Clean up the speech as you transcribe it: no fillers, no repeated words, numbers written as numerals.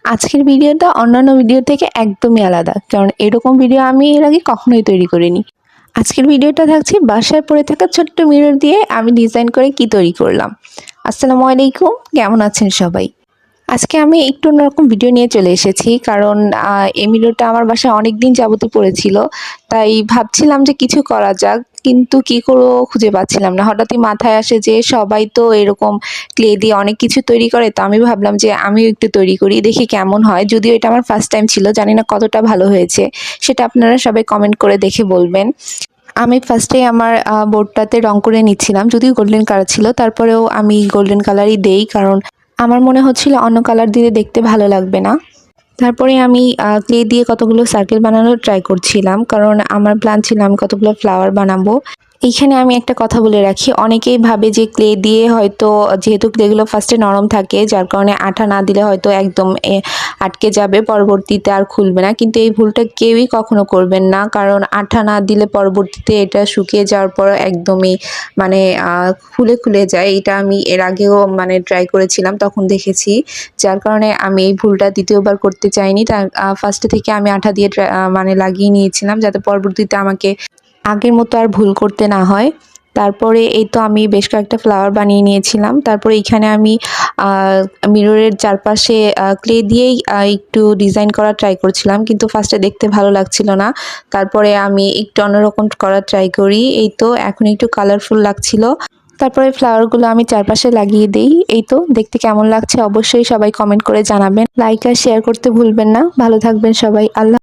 আজকের ভিডিওটা অন্যান্য ভিডিও থেকে একদমই আলাদা, কারণ এরকম ভিডিও আমি এর আগে কখনোই তৈরি করিনি। আজকের ভিডিওটা থাকছে বাসায় পড়ে থাকা ছোট্ট মিরর দিয়ে আমি ডিজাইন করে কি তৈরি করলাম। আসসালামু আলাইকুম, কেমন আছেন সবাই? আজকে আমি একটু অন্যরকম ভিডিও নিয়ে চলে এসেছি, কারণ এই মিররটা আমার বাসায় অনেক দিন যাবতই পড়েছিল। তাই ভাবছিলাম যে কিছু করা যাক, কিন্তু কি করব খুঁজে পাচ্ছিলাম না। হঠাৎই মাথায় আসে যে সবাই তো এরকম ক্লে দিয়ে অনেক কিছু তৈরি করে, তো আমি ভাবলাম যে আমিও একটু তৈরি করি, দেখি কেমন হয়। যদিও এটা আমার ফার্স্ট টাইম ছিল, জানি না কতটা ভালো হয়েছে, সেটা আপনারা সবাই কমেন্ট করে দেখে বলবেন। আমি ফার্স্টে আমার বোর্ডটাতে রং করে নিচ্ছিলাম, যদিও গোল্ডেন কালার ছিল, তারপরেও আমি গোল্ডেন কালারই দেই, কারণ আমার মনে হচ্ছিল অন্য কালার দিলে দেখতে ভালো লাগবে না। তারপরে আমি ক্লে দিয়ে কতগুলো সার্কেল বানানোর ট্রাই করছিলাম, কারণ আমার প্ল্যান ছিল আমি কতগুলো ফ্লাওয়ার বানাবো। এইখানে আমি একটা কথা বলে রাখি, অনেকেই ভাবে যে ক্লে দিয়ে হয়তো, যেহেতু ক্লেগুলো ফার্স্টে নরম থাকে যার কারণে আঠা না দিলে হয়তো একদম আটকে যাবে, পরবর্তীতে আর খুলবে না। কিন্তু এই ভুলটা কেউই কখনো করবেন না, কারণ আঠা না দিলে পরবর্তীতে এটা শুকিয়ে যাওয়ার পর একদমই মানে খুলে খুলে যায়। এটা আমি এর আগেও মানে ট্রাই করেছিলাম, তখন দেখেছি, যার কারণে আমি এই ভুলটা দ্বিতীয়বার করতে চাইনি। তার ফার্স্টে থেকে আমি আঠা দিয়ে মানে লাগিয়ে নিয়েছিলাম, যাতে পরবর্তীতে আমাকে আগের মতো আর ভুল করতে না হয়। তারপরে এই তো আমি বেশ কয়েকটা ফ্লাওয়ার বানিয়ে নিয়েছিলাম। তারপরে এইখানে আমি মিররের চারপাশে ক্লে দিয়েই একটু ডিজাইন করার ট্রাই করছিলাম, কিন্তু ফার্স্টে দেখতে ভালো লাগছিল না। তারপরে আমি একটু অন্যরকম করার ট্রাই করি। এই তো এখন একটু কালারফুল লাগছিল। তারপরে ফ্লাওয়ারগুলো আমি চারপাশে লাগিয়ে দিই। এই তো দেখতে কেমন লাগছে অবশ্যই সবাই কমেন্ট করে জানাবেন। লাইক আর শেয়ার করতে ভুলবেন না। ভালো থাকবেন সবাই। আল্লাহ।